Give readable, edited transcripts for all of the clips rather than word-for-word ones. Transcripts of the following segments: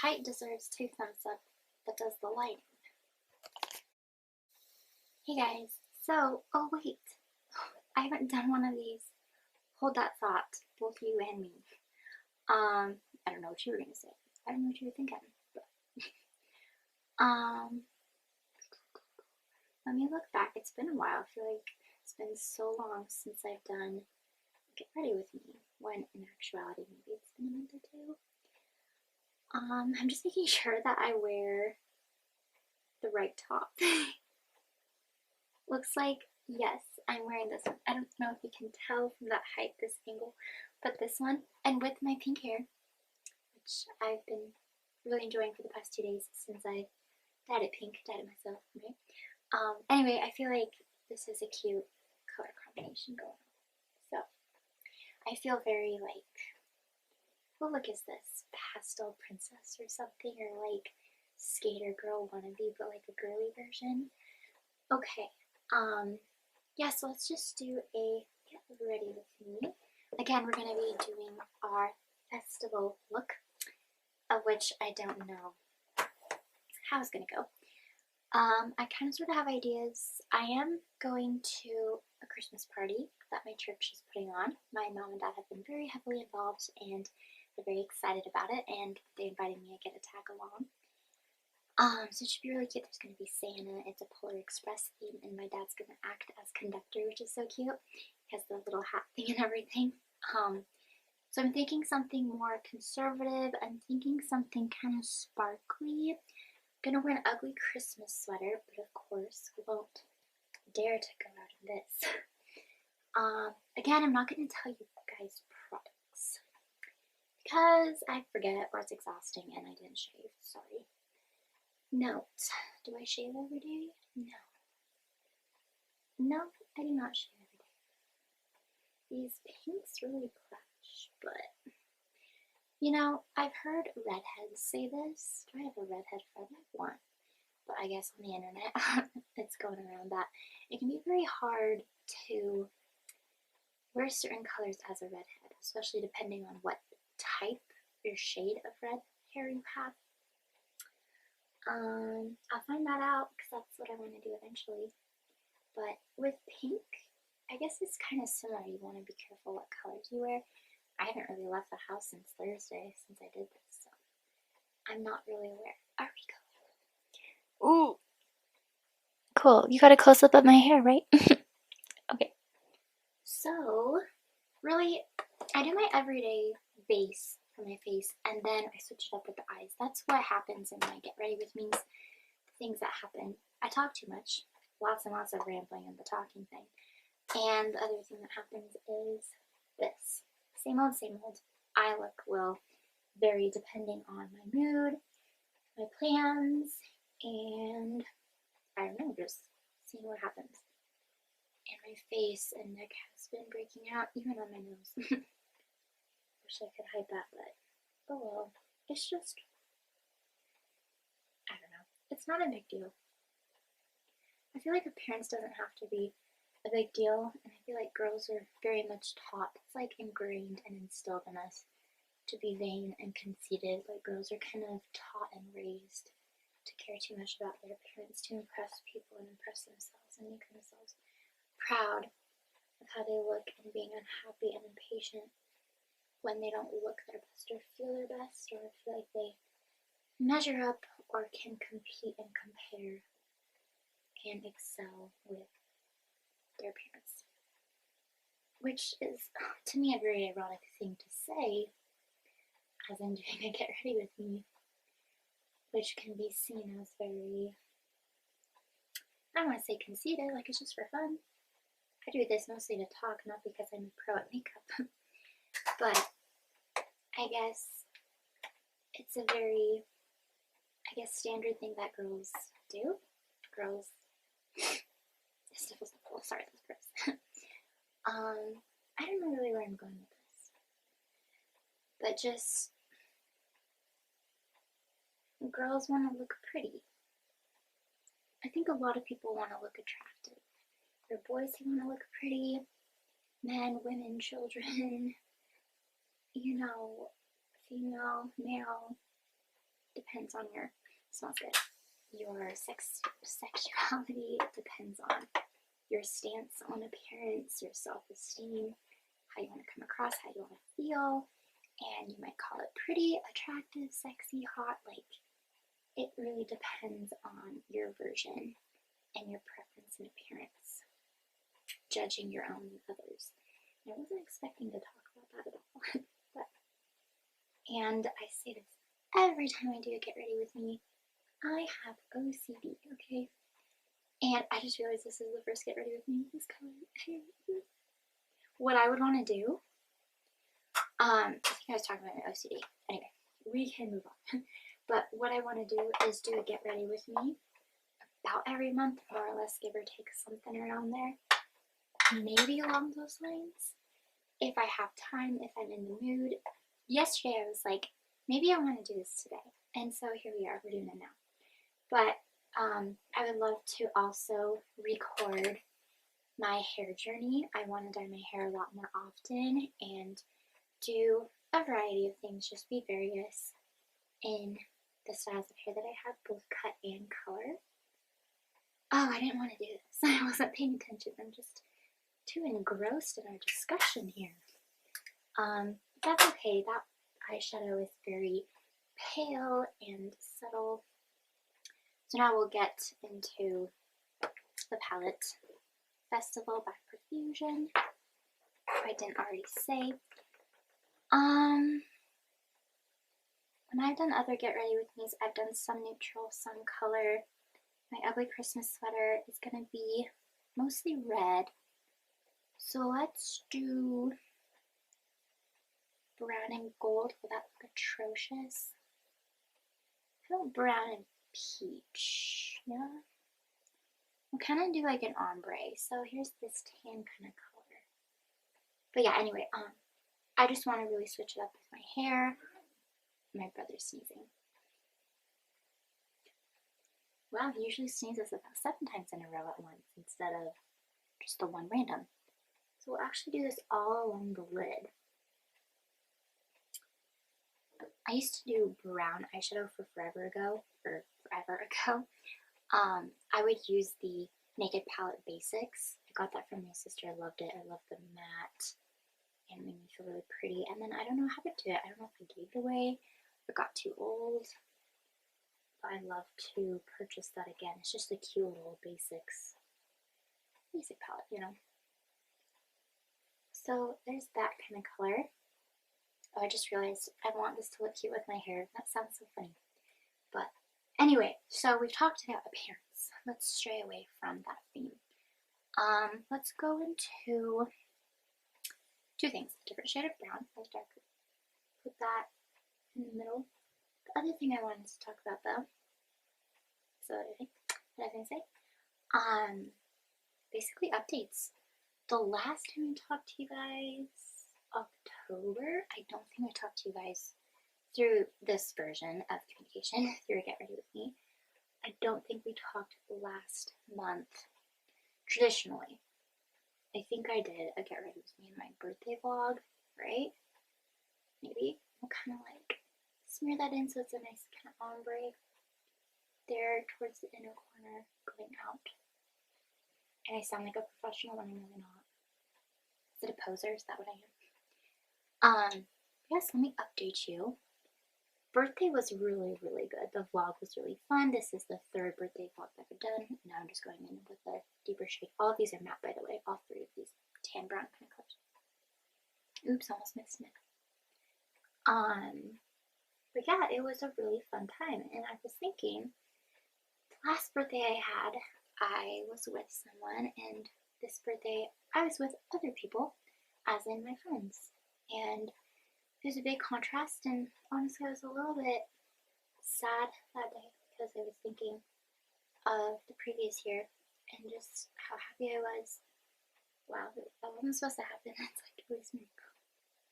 height deserves 2 thumbs up, but does the lighting? Hey guys, so, oh wait, I haven't done one of these. Hold that thought, both you and me. I don't know what you were gonna say. I don't know what you were thinking. But, let me look back. It's been a while. I feel like it's been so long since I've done Get Ready With Me, when in actuality maybe it's been a month or two. I'm just making sure that I wear the right top. Looks like, yes, I'm wearing this one. I don't know if you can tell from that height, this angle, but this one, and with my pink hair, which I've been really enjoying for the past 2 days since I dyed it pink, dyed it myself, right? Anyway, I feel like this is a cute color combination going on. So, I feel very like, what look is this? Pastel princess or something, or like skater girl wannabe, but like a girly version. Okay, yeah, so let's just do a Get Ready With Me. Again, we're going to be doing our festival look, of which I don't know how it's going to go. I kind of sort of have ideas. I am going to a Christmas party that my church is putting on. My mom and dad have been very heavily involved, and they're very excited about it, and they invited me to get a tag along. So it should be really cute. There's going to be Santa. It's a Polar Express theme, and my dad's going to act as conductor, which is so cute. He has the little hat thing and everything. So I'm thinking something more conservative. I'm thinking something kind of sparkly. I'm going to wear an ugly Christmas sweater, but of course we won't dare to go out in this. Again, I'm not going to tell you guys products because I forget or it's exhausting and I didn't shave. Sorry. Note, do I shave every day? No. No, I do not shave every day. These pinks really clash, but, you know, I've heard redheads say this. Do I have a redhead friend? I have one, but I guess on the internet, it's going around that it can be very hard to wear certain colors as a redhead, especially depending on what type or shade of red hair you have. I'll find that out because that's what I want to do eventually. But with pink, I guess it's kind of similar. You want to be careful what colors you wear. I haven't really left the house since Thursday, since I did this, so I'm not really aware. Are we going? Ooh! Cool. You got a close-up of my hair, right? Okay. So, really, I do my everyday base for my face, and then I switch it up with the eyes. That's what happens in my Get Ready With Me, things that happen. I talk too much, lots and lots of rambling and the talking thing. And the other thing that happens is this. Same old eye look will vary depending on my mood, my plans, and I don't know, just seeing what happens. And my face and neck has been breaking out, even on my nose. Wish I could hide that, but oh well. It's just, I don't know. It's not a big deal. I feel like appearance doesn't have to be a big deal, and I feel like girls are very much taught, it's like ingrained and instilled in us to be vain and conceited. Like girls are kind of taught and raised to care too much about their appearance, to impress people and impress themselves and make themselves proud of how they look, and being unhappy and impatient when they don't look their best or feel their best or feel like they measure up or can compete and compare and excel with their parents. Which is, to me, a very ironic thing to say as I'm doing a Get Ready With Me, which can be seen as very, I don't want to say conceited, like it's just for fun. I do this mostly to talk, not because I'm a pro at makeup. But I guess it's a very, standard thing that girls do. Girls, sniffles, sorry, that's gross. I don't know really where I'm going with this. But just, girls want to look pretty. I think a lot of people want to look attractive. There are boys who want to look pretty, men, women, children, you know, female, male, depends on your, smells good, your sexuality. It depends on your stance on appearance, your self-esteem, how you want to come across, how you want to feel, and you might call it pretty, attractive, sexy, hot. Like, it really depends on your version and your preference and appearance, judging your own and others. And I wasn't expecting to talk about that at all. And I say this every time I do a get ready with me. I have OCD, okay? And I just realized this is the first get ready with me with this color. What I would want to do, I think I was talking about my OCD. Anyway, we can move on. But what I want to do is do a get ready with me about every month, more or less, give or take something around there. Maybe along those lines. If I have time, if I'm in the mood. Yesterday I was like, maybe I want to do this today. And so here we are, we're doing it now. But I would love to also record my hair journey. I want to dye my hair a lot more often and do a variety of things, just be various in the styles of hair that I have, both cut and color. Oh, I didn't want to do this. I wasn't paying attention. I'm just too engrossed in our discussion here. That's okay. That eyeshadow is very pale and subtle. So now we'll get into the palette Festival by Profusion, if I didn't already say. When I've done other get ready with me's, I've done some neutral, some color. My ugly Christmas sweater is gonna be mostly red. So let's do brown and gold. Will that look atrocious? How about brown and peach? Yeah. We'll kind of do like an ombre. So here's this tan kind of color. But yeah, anyway, I just want to really switch it up with my hair. My brother's sneezing. Wow, he usually sneezes about 7 times in a row at once instead of just the one random. So we'll actually do this all along the lid. I used to do brown eyeshadow for forever ago. I would use the Naked Palette Basics. I got that from my sister. I loved it. I loved the matte and it made me feel really pretty. And then I don't know what happened to it. I don't know if I gave it away or got too old. But I love to purchase that again. It's just a cute little basic palette, you know. So there's that kind of color. Oh, I just realized I want this to look cute with my hair. That sounds so funny. But anyway, so we've talked about appearance. Let's stray away from that theme. Let's go into 2 things. A different shade of brown, that's darker. Put that in the middle. The other thing I wanted to talk about though, so what I was gonna say, basically updates. The last time I talked to you guys, October, I don't think I talked to you guys through this version of communication, through Get Ready With Me. I don't think we talked last month, traditionally. I think I did a Get Ready With Me in my birthday vlog, right? Maybe. We'll kind of like smear that in so it's a nice kind of ombre there towards the inner corner going out. And I sound like a professional when I'm really not. Is it a poser? Is that what I am? Yes, let me update you. Birthday was really, really good. The vlog was really fun. This is the 3rd birthday vlog that I've done. Now I'm just going in with a deeper shade. All of these are matte, by the way. All 3 of these tan brown kind of colors. Oops, almost mixed it. But yeah, it was a really fun time. And I was thinking, the last birthday I had, I was with someone, and this birthday I was with other people, as in my friends. And there's a big contrast, and honestly I was a little bit sad that day because I was thinking of the previous year and just how happy I was. Wow, that wasn't supposed to happen. It's like it was me.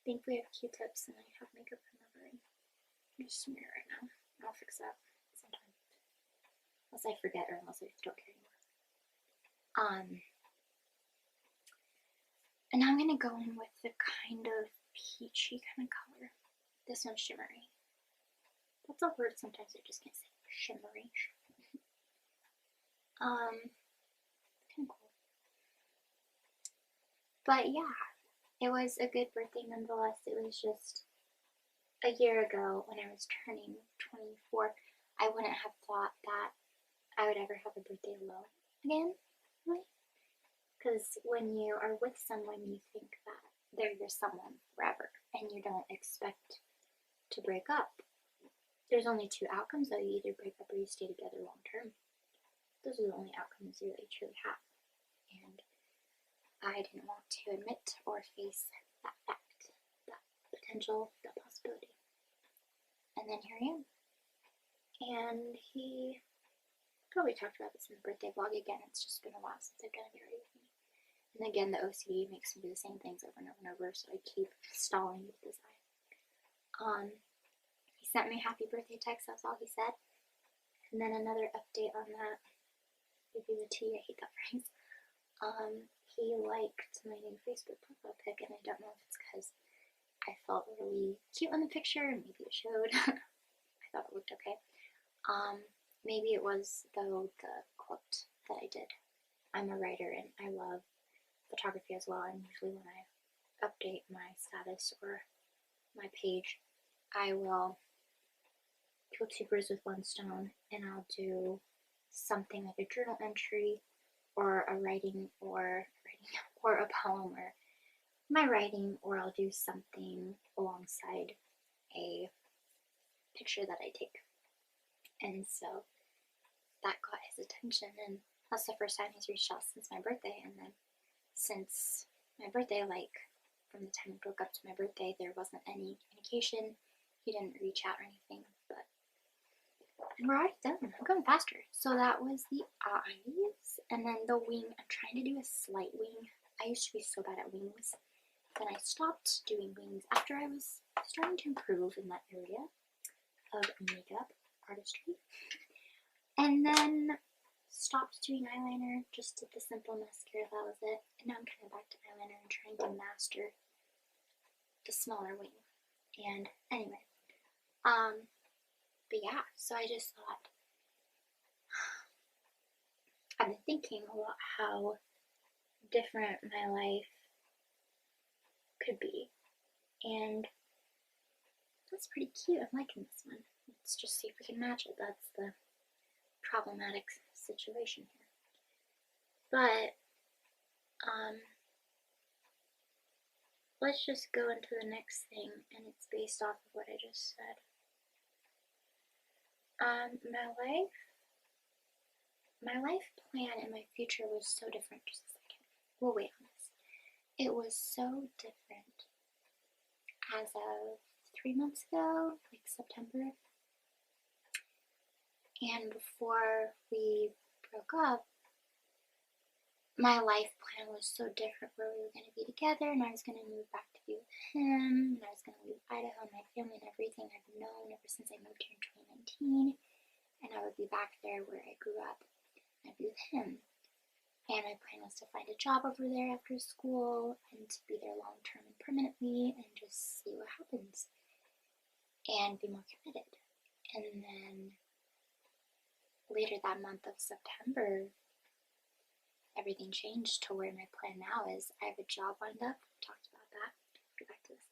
Thankfully I have Q-tips and I have makeup remover. I'm just smear it right now. I'll fix that sometime. Unless I forget or unless I don't care anymore. And now I'm going to go in with the kind of peachy kind of color. This one's shimmery. That's a word sometimes I just can't say. Shimmery. Kind of cool. But yeah, it was a good birthday nonetheless. It was just a year ago when I was turning 24. I wouldn't have thought that I would ever have a birthday alone again, really. Because when you are with someone, you think that they're your someone forever, and you don't expect to break up. There's only two outcomes though: you either break up or you stay together long term. Those are the only outcomes you really truly have. And I didn't want to admit or face that fact, that potential, that possibility. And then here I am. And he probably talked about this in the birthday vlog again. It's just been a while since I've done a diary with me. And again, the OCD makes me do the same things over and over and over, so I keep stalling with design. He sent me a happy birthday text, that's all he said. And then another update on that. Give you the tea, I hate that phrase. He liked my new Facebook profile pic, and I don't know if it's because I felt really cute in the picture, and maybe it showed. I thought it looked okay. Maybe it was, though, the quote that I did. I'm a writer, and I love photography as well, and usually when I update my status or my page, I will kill two birds with one stone, and I'll do something like a journal entry or a writing or a poem or my writing, or I'll do something alongside a picture that I take. And so that got his attention, and that's the first time he's reached out since my birthday. And then since my birthday, like from the time we broke up to my birthday, there wasn't any communication. He didn't reach out or anything, but and we're already done. I'm going faster. So that was the eyes, and then the wing. I'm trying to do a slight wing. I used to be so bad at wings. Then I stopped doing wings after I was starting to improve in that area of makeup artistry. And then stopped doing eyeliner, just did the simple mascara, that was it. And now I'm kind of back to eyeliner and trying to master the smaller wing. And anyway, but yeah, so I just thought, I've been thinking a lot how different my life could be, and that's pretty cute. I'm liking this one. Let's just see if we can match it. That's the problematic situation here. But let's just go into the next thing, and it's based off of what I just said. My life plan and my future was so different. Just a second. We'll wait on this. It was so different as of 3 months ago, like September. And before we broke up, my life plan was so different, where we were going to be together, and I was going to move back to be with him, and I was going to leave Idaho, my family, and everything I've known ever since I moved here in 2019, and I would be back there where I grew up, and I'd be with him. And my plan was to find a job over there after school and to be there long term and permanently and just see what happens and be more committed. And then later that month of September, everything changed to where my plan now is I have a job lined up. We talked about that. I'll get back to this.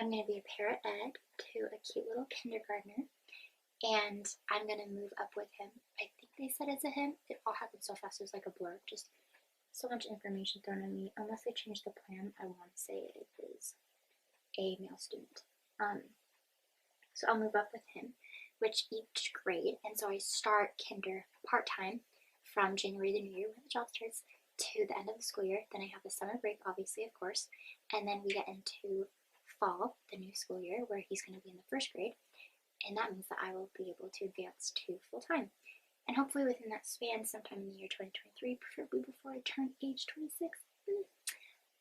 I'm going to be a para ed to a cute little kindergartner. And I'm going to move up with him. I think they said it's a him. It all happened so fast, it was like a blur. Just so much information thrown at me. Unless they change the plan, I want to say it is a male student. So I'll move up with him, which each grade, and so I start kinder part-time from January the new year when the job starts to the end of the school year. Then I have the summer break, obviously, of course. And then we get into fall, the new school year, where he's going to be in the first grade. And that means that I will be able to advance to full-time. And hopefully within that span, sometime in the year 2023, preferably before I turn age 26,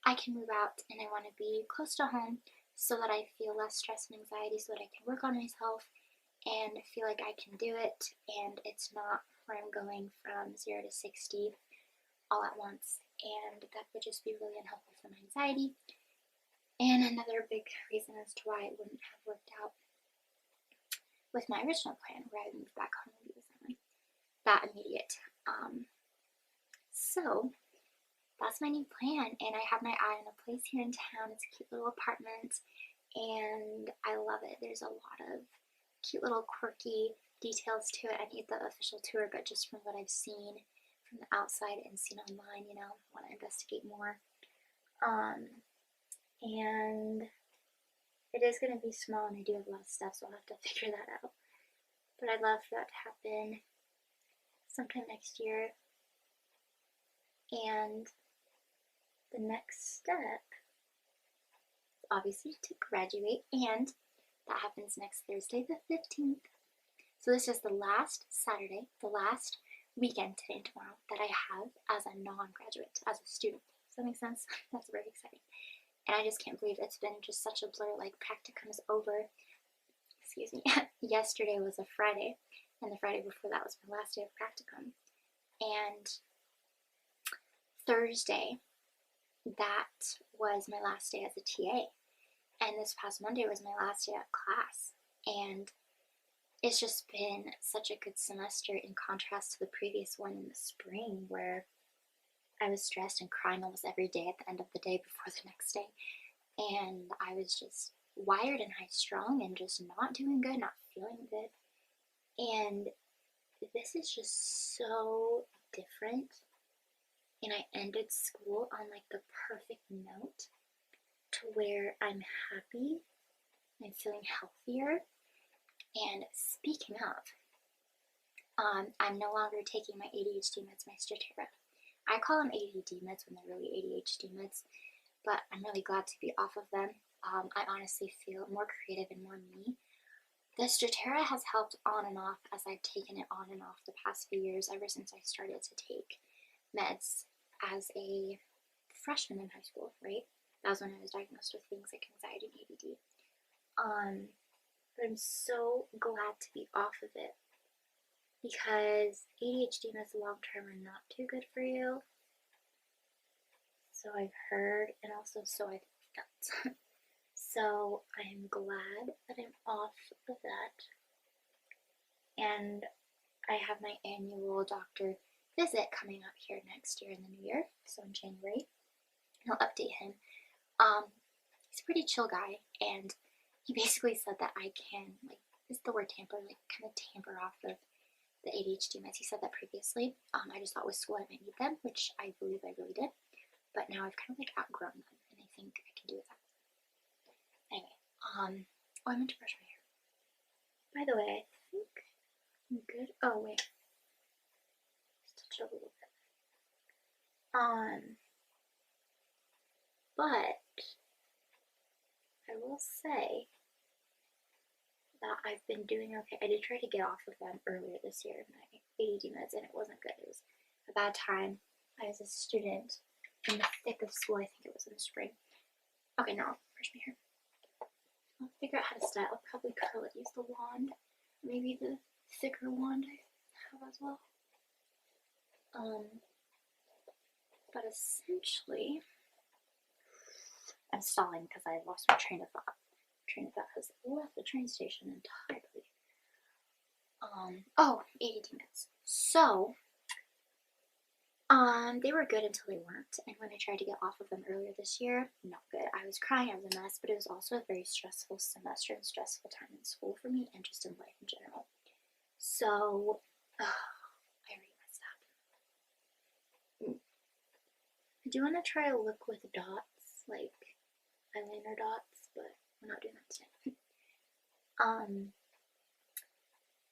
I can move out, and I want to be close to home so that I feel less stress and anxiety, so that I can work on myself and feel like I can do it, and it's not where I'm going from 0 to 60 all at once, and that would just be really unhealthy for my anxiety. And another big reason as to why it wouldn't have worked out with my original plan where I moved back home and be with someone that immediate. So that's my new plan, and I have my eye on a place here in town. It's a cute little apartment, and I love it. There's a lot of cute little quirky details to it. I need the official tour, but just from what I've seen from the outside and seen online, you know, I want to investigate more. And it is going to be small, and I do have a lot of stuff, so I'll have to figure that out. But I'd love for that to happen sometime next year. And the next step is obviously to graduate, and that happens next Thursday the 15th. So this is the last Saturday, the last weekend today and tomorrow that I have as a non-graduate, as a student. Does that make sense? That's very exciting. And I just can't believe it's been just such a blur. Like, practicum is over. Excuse me. Yesterday was a Friday, and the Friday before that was my last day of practicum. And Thursday, that was my last day as a TA. And this past Monday was my last day of class. And it's just been such a good semester in contrast to the previous one in the spring, where I was stressed and crying almost every day at the end of the day before the next day. And I was just wired and high-strung and just not doing good, not feeling good. And this is just so different. And I ended school on like the perfect note to where I'm happy, I'm feeling healthier. And speaking of, I'm no longer taking my ADHD meds, my Strattera. I call them ADD meds when they're really ADHD meds, but I'm really glad to be off of them. I honestly feel more creative and more me. The Strattera has helped on and off as I've taken it on and off the past few years, ever since I started to take meds as a freshman in high school, right? That was when I was diagnosed with things like anxiety and ADD. But I'm so glad to be off of it, because ADHD meds long term are not too good for you. So I've heard, and also so I've felt. So I'm glad that I'm off of that. And I have my annual doctor visit coming up here next year in the new year, so in January. I'll update him. He's a pretty chill guy, and he basically said that I can, like, is the word tamper, like, kind of tamper off of the ADHD meds. He said that previously. I just thought with school I might need them, which I believe I really did. But now I've kind of like outgrown them, and I think I can do without them. Anyway, oh, I meant to brush my hair. By the way, I think I'm good. Oh wait, just touch it a little bit. But I will say that I've been doing okay. I did try to get off of them earlier this year, my ADD meds, and it wasn't good. It was a bad time. I was a student in the thick of school. I think it was in the spring. Okay, now I'll brush my hair. I'll figure out how to style. I'll probably curl it, use the wand. Maybe the thicker wand I have as well. But essentially, I'm stalling because I lost my train of thought. Train of thought has left the train station entirely. Oh, ADD meds. So, they were good until they weren't, and when I tried to get off of them earlier this year, not good. I was crying, I was a mess, but it was also a very stressful semester and stressful time in school for me, and just in life in general. So, I already messed up. I do want to try a look with dots, like eyeliner dots, but we're not doing that today.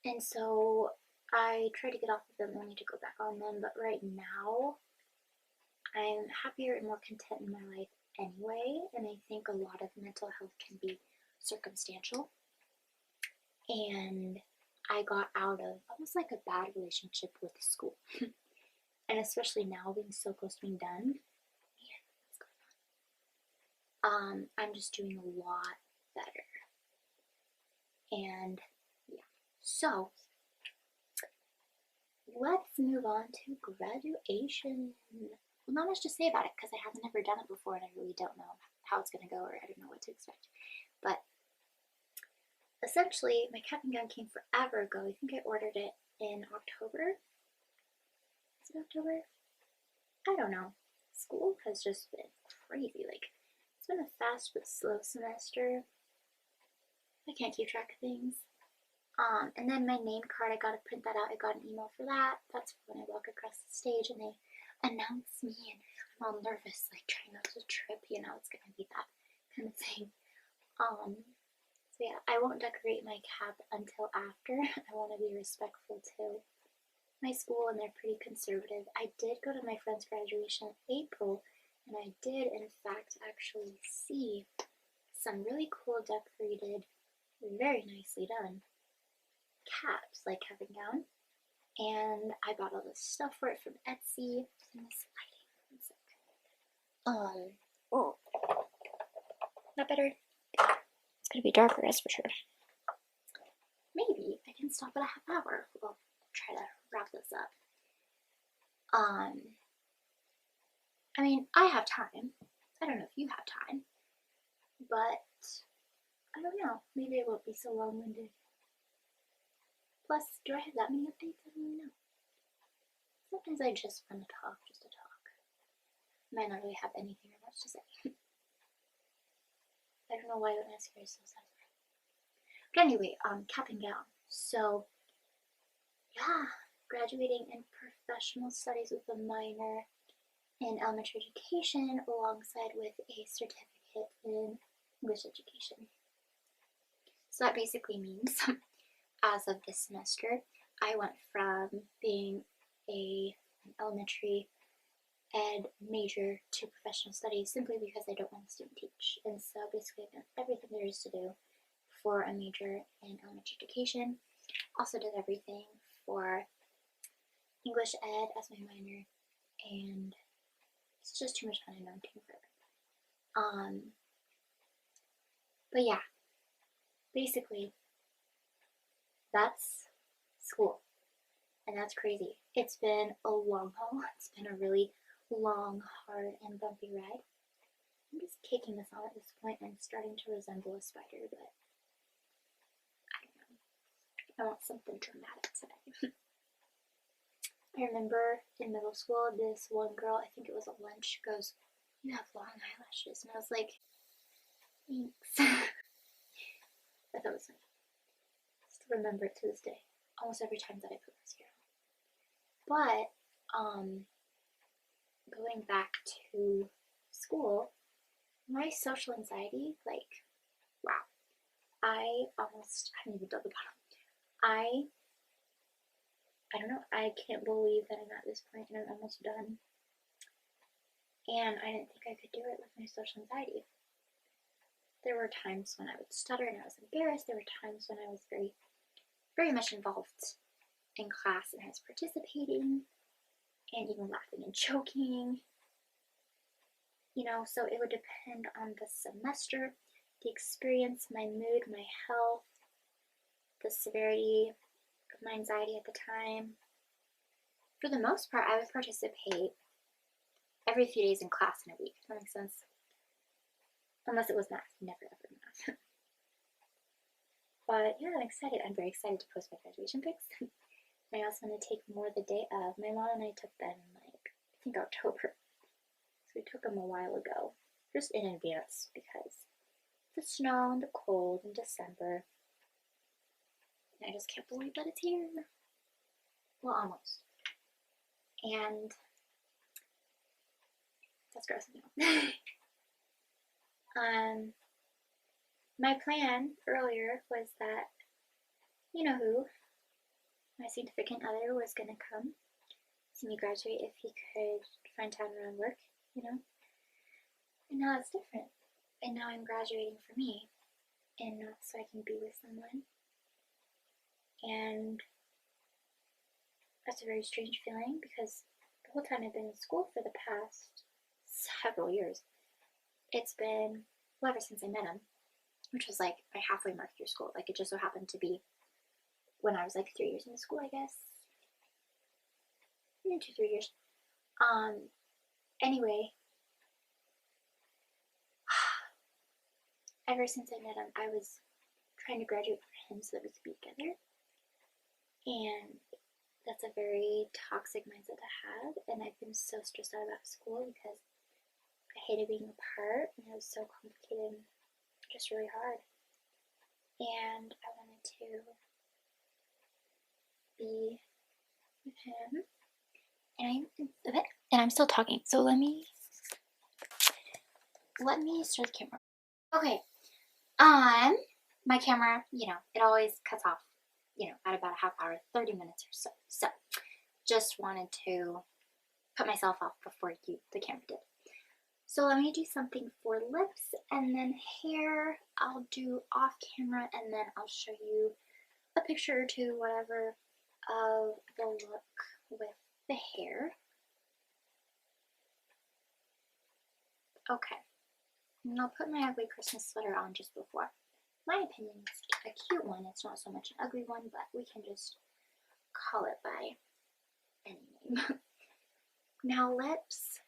And so I try to get off of them only to go back on them, but right now I'm happier and more content in my life anyway, and I think a lot of mental health can be circumstantial. And I got out of almost like a bad relationship with school. And especially now being so close to being done, man, what's going on? I'm just doing a lot better. And yeah, so let's move on to graduation. Well, not much to say about it because I haven't ever done it before, and I really don't know how it's going to go, or I don't know what to expect. But essentially, my cap and gown came forever ago. I think I ordered it in October. Is it October? I don't know. School has just been crazy. Like, it's been a fast but slow semester. I can't keep track of things. And then my name card, I gotta print that out. I got an email for that. That's when I walk across the stage and they announce me, and I'm all nervous, like trying not to trip. It's gonna be that kind of thing. So yeah, I won't decorate my cap until after. I want to be respectful to my school, and they're pretty conservative. I did go to my friend's graduation in April, and I did in fact actually see some really cool decorated, very nicely done caps, like cap and gown. And I bought all this stuff for it from Etsy. And this lighting, one sec. Oh, not better. It's gonna be darker, that's for sure. Maybe I can stop at a half hour. We'll try to wrap this up. I mean, I have time. I don't know if you have time, but I don't know. Maybe it won't be so long-winded. Plus, do I have that many updates? I don't really know. Sometimes I just want to talk, just to talk. I might not really have anything much to say. I don't know why that mascara is so satisfying. But anyway, cap and gown. So, yeah, graduating in professional studies with a minor in elementary education alongside with a certificate in English education. So that basically means, as of this semester, I went from being an elementary ed major to professional studies simply because I don't want to student teach. And so basically I've done everything there is to do for a major in elementary education. Also did everything for English ed as my minor, and it's just too much fun. I know I'm taking forever. But yeah, basically that's school, and that's crazy. It's been a long haul. It's been a really long, hard, and bumpy ride. I'm just kicking this on at this point. I'm starting to resemble a spider, but I don't know. I want something dramatic today. I remember in middle school, this one girl, I think it was at lunch, goes, "You have long eyelashes." And I was like, "Thanks." I thought it was funny. I still remember it to this day, almost every time that I put mascara on. But, going back to school, my social anxiety, like, wow. I haven't even done the bottom. I don't know, I can't believe that I'm at this point and I'm almost done. And I didn't think I could do it with my social anxiety. There were times when I would stutter and I was embarrassed. There were times when I was very, very much involved in class and I was participating and even laughing and joking. So it would depend on the semester, the experience, my mood, my health, the severity of my anxiety at the time. For the most part, I would participate every few days in class in a week. If that makes sense. Unless it was math. Never ever math. But yeah, I'm excited. I'm very excited to post my graduation pics. I also want to take more the day of. My mom and I took them in I think October. So we took them a while ago. Just in advance because the snow and the cold in December. And I just can't believe that it's here. Well, almost. And that's grossing me out. My plan earlier was that, you know who, my significant other was gonna come see me graduate if he could find time around work, And now it's different. And now I'm graduating for me, and not so I can be with someone. And that's a very strange feeling because the whole time I've been in school for the past several years, it's been, well, ever since I met him, which was like my halfway mark through school. Like, it just so happened to be when I was like 3 years into school, I guess. 2, 3 years. Anyway, ever since I met him, I was trying to graduate for him so that we could be together. And that's a very toxic mindset to have, and I've been so stressed out about school because I hated being apart, and it was so complicated and just really hard. And I wanted to be with him, and I'm still talking, so let me start the camera. Okay, my camera, it always cuts off, at about a half hour, 30 minutes or so. So, just wanted to put myself off before the camera did. So let me do something for lips, and then hair I'll do off camera, and then I'll show you a picture or two, whatever, of the look with the hair. Okay, and I'll put my ugly Christmas sweater on just before. My opinion is a cute one. It's not so much an ugly one, but we can just call it by any name. Now lips.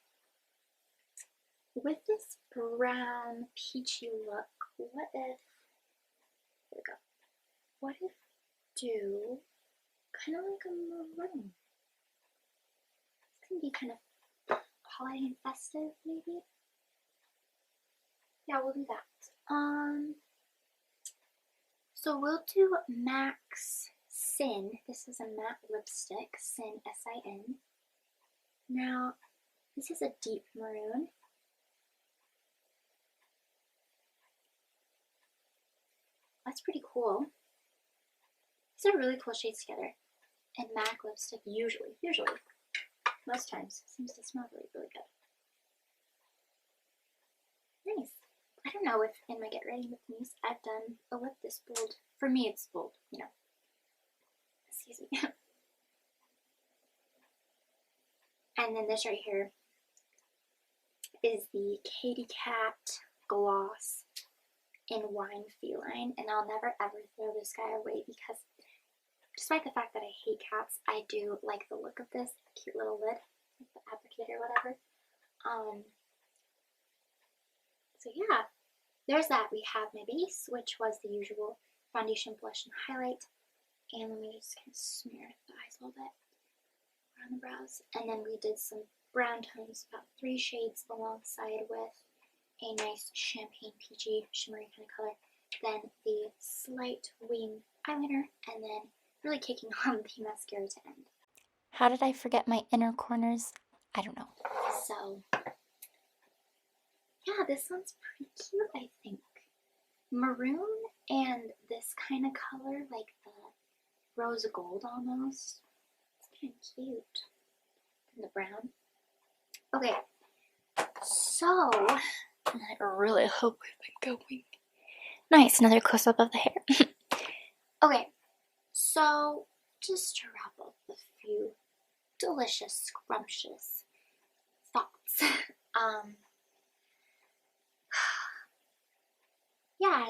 With this brown peachy look, what if, there we go, what if do kind of like a maroon? It's gonna be kind of holiday and festive, maybe? Yeah, we'll do that. So we'll do MAC's Sin. This is a matte lipstick, Sin, S-I-N. Now, this is a deep maroon. That's pretty cool. These are really cool shades together. And MAC lipstick usually, most times, seems to smell really, really good. Nice. I don't know if in my Get Ready With Me's I've done a lip this bold. For me, it's bold, Excuse me. And then this right here is the Katy Kat Gloss in Wine Feline, and I'll never ever throw this guy away because despite the fact that I hate cats, I do like the look of this cute little lid, like the applicator or whatever. So yeah, there's that. We have my base, which was the usual foundation, blush, and highlight. And let me just kind of smear the eyes a little bit around the brows. And then we did some brown tones, about 3 shades, alongside with a nice champagne peachy shimmery kind of color. Then the slight wing eyeliner, and then really kicking on the mascara to end. How did I forget my inner corners? I don't know. So yeah, this one's pretty cute, I think. Maroon and this kind of color, like the rose gold almost. It's kind of cute. And the brown. Okay, so I really hope we've been going. Nice, another close-up of the hair. Okay, so just to wrap up a few delicious, scrumptious thoughts. Yeah,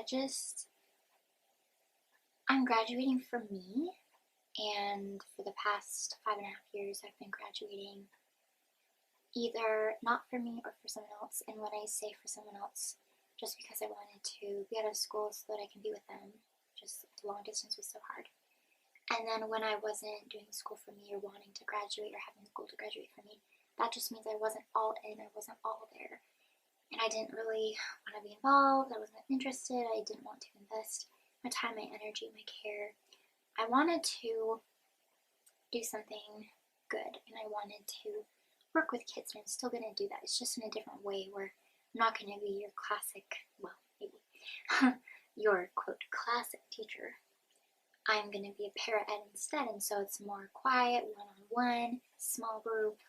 I'm graduating for me, and for the past 5.5 years I've been graduating either not for me or for someone else. And when I say for someone else, just because I wanted to be out of school so that I can be with them. Just long distance was so hard. And then when I wasn't doing school for me or wanting to graduate or having school to graduate for me, that just means I wasn't all in, I wasn't all there. And I didn't really want to be involved, I wasn't interested, I didn't want to invest my time, my energy, my care. I wanted to do something good, and I wanted to work with kids, and I'm still going to do that. It's just in a different way where I'm not going to be your classic, well, maybe, your, quote, classic teacher. I'm going to be a para-ed instead, and so it's more quiet, one-on-one, small group,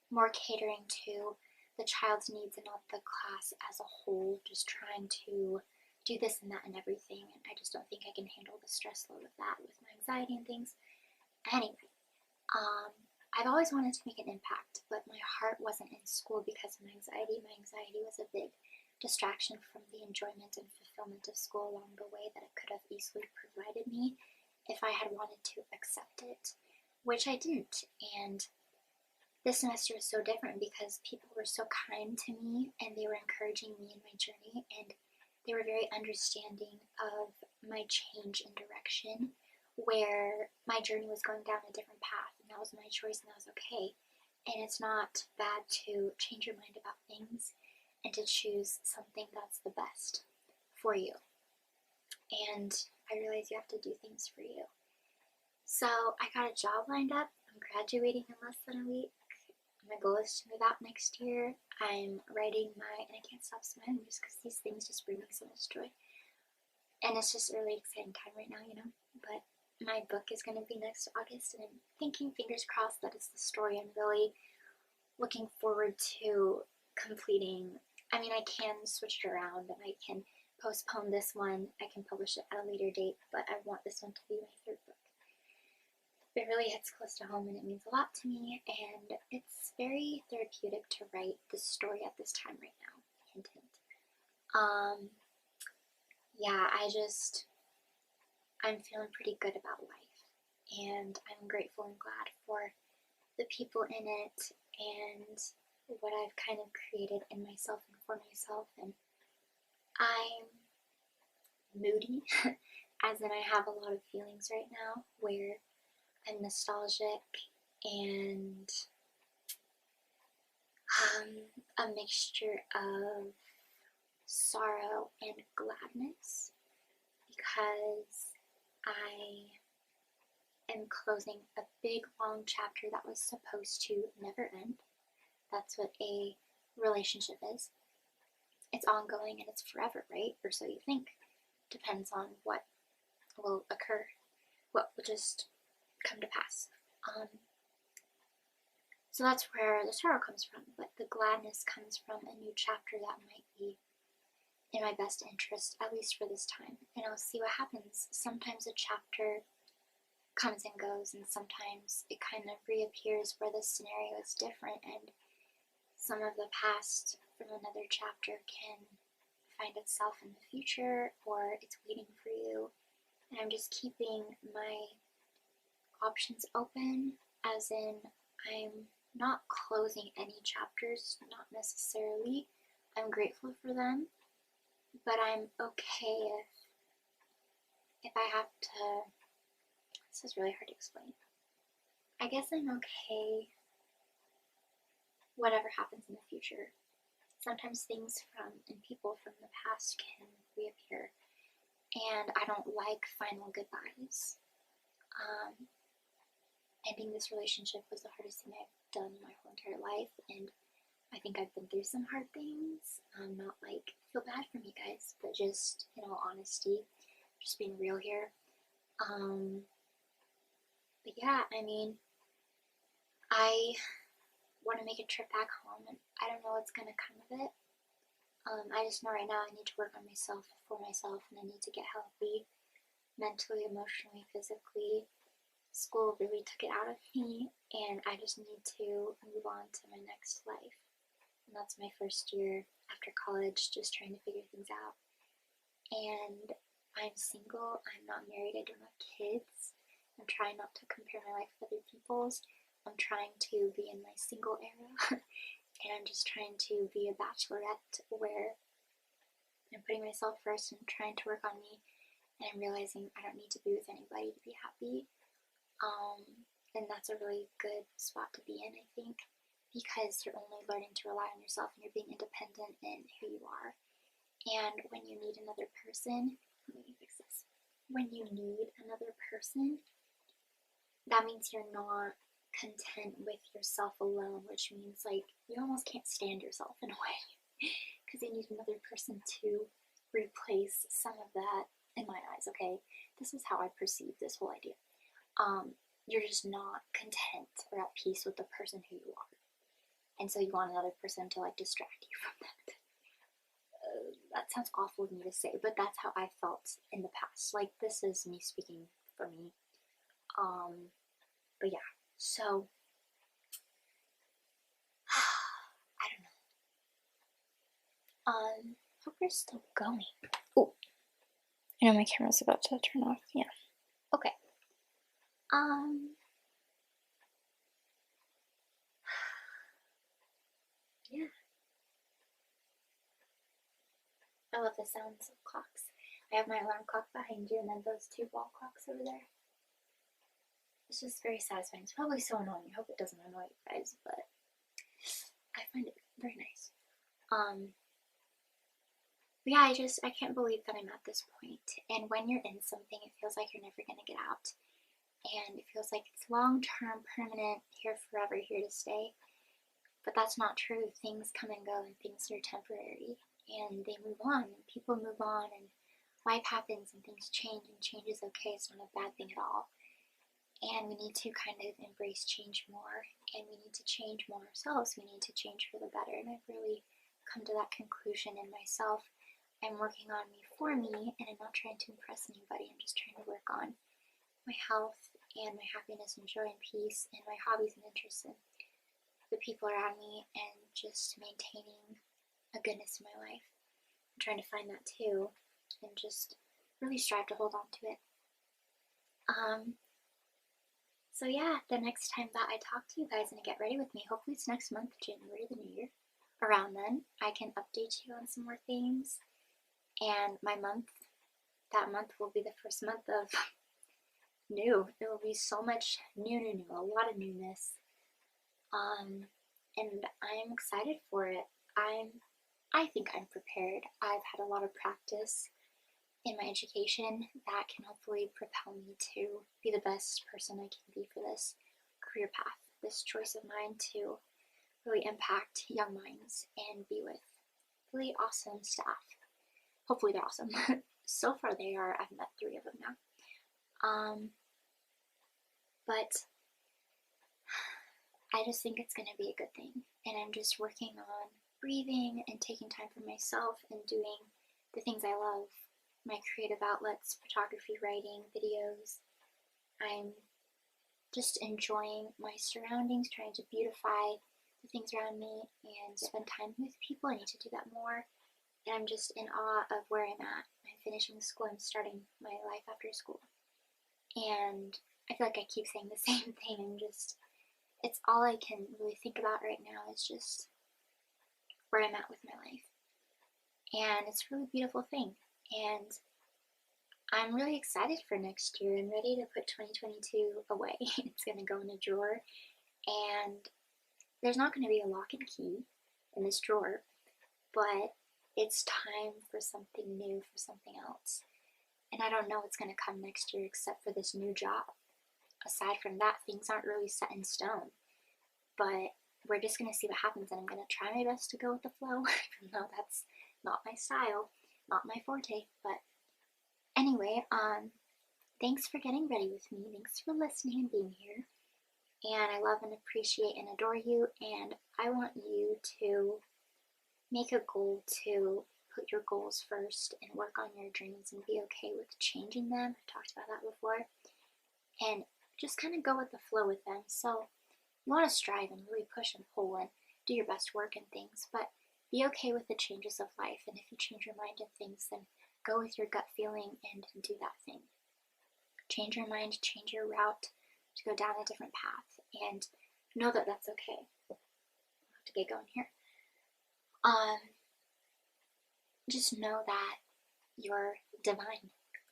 more catering to the child's needs and not the class as a whole, just trying to do this and that and everything, and I just don't think I can handle the stress load of that with my anxiety and things. Anyway, I've always wanted to make an impact, but my heart wasn't in school because of my anxiety. My anxiety was a big distraction from the enjoyment and fulfillment of school along the way that it could have easily provided me if I had wanted to accept it, which I didn't. And this semester was so different because people were so kind to me and they were encouraging me in my journey, and they were very understanding of my change in direction, where my journey was going down a different path, and that was my choice, and that was okay. And it's not bad to change your mind about things and to choose something that's the best for you. And I realize you have to do things for you. So I got a job lined up. I'm graduating in less than a week. My goal is to move out next year. I'm writing and I can't stop smiling just because these things just bring me so much joy. And it's just a really exciting time right now, you know. But my book is going to be next August, and I'm thinking, fingers crossed, that it's the story I'm really looking forward to completing. I mean, I can switch it around and I can postpone this one. I can publish it at a later date, but I want this one to be my third book. It really hits close to home and it means a lot to me, and it's very therapeutic to write this story at this time right now. Hint, hint. Yeah, I'm feeling pretty good about life, and I'm grateful and glad for the people in it and what I've kind of created in myself and for myself. And I'm moody, as in I have a lot of feelings right now where I'm nostalgic and a mixture of sorrow and gladness, because I am closing a big long chapter that was supposed to never end. That's what a relationship is. It's ongoing and it's forever, right? Or so you think. Depends on what will occur, what will just come to pass. So that's where the sorrow comes from, but the gladness comes from a new chapter that might be in my best interest, at least for this time. And I'll see what happens. Sometimes a chapter comes and goes, and sometimes it kind of reappears where the scenario is different, and some of the past from another chapter can find itself in the future, or it's waiting for you. And I'm just keeping my options open, as in I'm not closing any chapters, not necessarily. I'm grateful for them, but I'm okay if I have to. This is really hard to explain. I guess I'm okay whatever happens in the future. Sometimes things and people from the past can reappear, and I don't like final goodbyes. Ending this relationship was the hardest thing I've done my whole entire life, and I think I've been through some hard things. Not like, feel bad for me, guys, but just in all honesty, just being real here. But yeah, I mean, I want to make a trip back home, and I don't know what's gonna come of it. I just know right now I need to work on myself, for myself, and I need to get healthy, mentally, emotionally, physically. School really took it out of me, and I just need to move on to my next life. And that's my first year after college, just trying to figure things out. And I'm single, I'm not married, I don't have kids. I'm trying not to compare my life with other people's. I'm trying to be in my single era, and I'm just trying to be a bachelorette where I'm putting myself first and trying to work on me, and I'm realizing I don't need to be with anybody to be happy. And that's a really good spot to be in, I think, because you're only learning to rely on yourself and you're being independent in who you are. And when you need another person, let me fix this. When you need another person, that means you're not content with yourself alone, which means like you almost can't stand yourself in a way, because you need another person to replace some of that. In my eyes, okay, this is how I perceive this whole idea. You're just not content or at peace with the person who you are, and so you want another person to like distract you from that. That sounds awful of me to say, but that's how I felt in the past. Like, this is me speaking for me. But yeah, so I don't know. Hope you're still going. Oh, I know my camera's about to turn off. Yeah. Okay. Yeah. I love the sounds of clocks. I have my alarm clock behind you and then those two wall clocks over there. It's just very satisfying. It's probably so annoying. I hope it doesn't annoy you guys, but I find it very nice. But yeah, I can't believe that I'm at this point. And when you're in something, it feels like you're never gonna get out. And it feels like it's long-term, permanent, here forever, here to stay. But that's not true. Things come and go, and things are temporary, and they move on, and people move on, and life happens, and things change, and change is okay. It's not a bad thing at all. And we need to kind of embrace change more, and we need to change more ourselves. We need to change for the better, and I've really come to that conclusion in myself. I'm working on me for me, and I'm not trying to impress anybody. I'm just trying to work on my health and my happiness and joy and peace and my hobbies and interests and the people around me, and just maintaining a goodness in my life. I'm trying to find that too, and just really strive to hold on to it. So yeah, the next time that I talk to you guys and get ready with me, hopefully it's next month, January, the new year. Around then, I can update you on some more things. And my month, that month will be the first month of new. There will be so much new, a lot of newness. And I'm excited for it. I think I'm prepared. I've had a lot of practice in my education that can hopefully propel me to be the best person I can be for this career path, this choice of mine to really impact young minds and be with really awesome staff. Hopefully they're awesome. So far they are. I've met 3 of them now. But I just think it's going to be a good thing. And I'm just working on breathing and taking time for myself and doing the things I love. My creative outlets, photography, writing, videos. I'm just enjoying my surroundings, trying to beautify the things around me and spend time with people. I need to do that more. And I'm just in awe of where I'm at. I'm finishing school, I'm starting my life after school. And I feel like I keep saying the same thing. It's all I can really think about right now is just where I'm at with my life. And it's a really beautiful thing. And I'm really excited for next year. I'm ready to put 2022 away. It's going to go in a drawer. And there's not going to be a lock and key in this drawer. But it's time for something new, for something else. And I don't know what's going to come next year except for this new job. Aside from that, things aren't really set in stone. But we're just going to see what happens, and I'm going to try my best to go with the flow, even though that's not my style, not my forte. But anyway, thanks for getting ready with me. Thanks for listening and being here. And I love and appreciate and adore you, and I want you to make a goal to put your goals first and work on your dreams and be okay with changing them. I talked about that before. And just kind of go with the flow with them. So you want to strive and really push and pull and do your best work and things, but be okay with the changes of life. And if you change your mind on things, then go with your gut feeling and do that thing. Change your mind, change your route to go down a different path, and know that that's okay. I'll have to get going here. Just know that you're divine,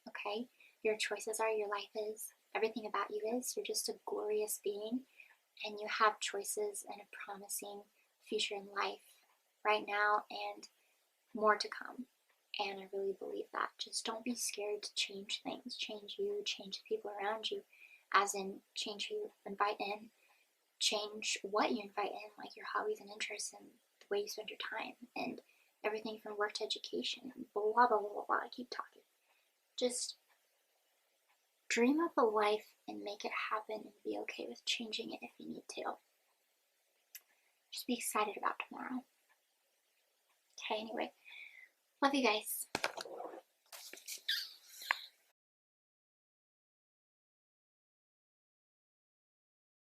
okay? Your choices are, your life is, everything about you is. You're just a glorious being, and you have choices and a promising future in life right now and more to come. And I really believe that. Just don't be scared to change things. Change you, change the people around you, as in change who you invite in, change what you invite in, like your hobbies and interests and the way you spend your time, and everything from work to education, and blah, blah, blah, blah, blah. I keep talking. Just dream up a life and make it happen, and be okay with changing it if you need to. Just be excited about tomorrow. Okay, anyway. Love you guys.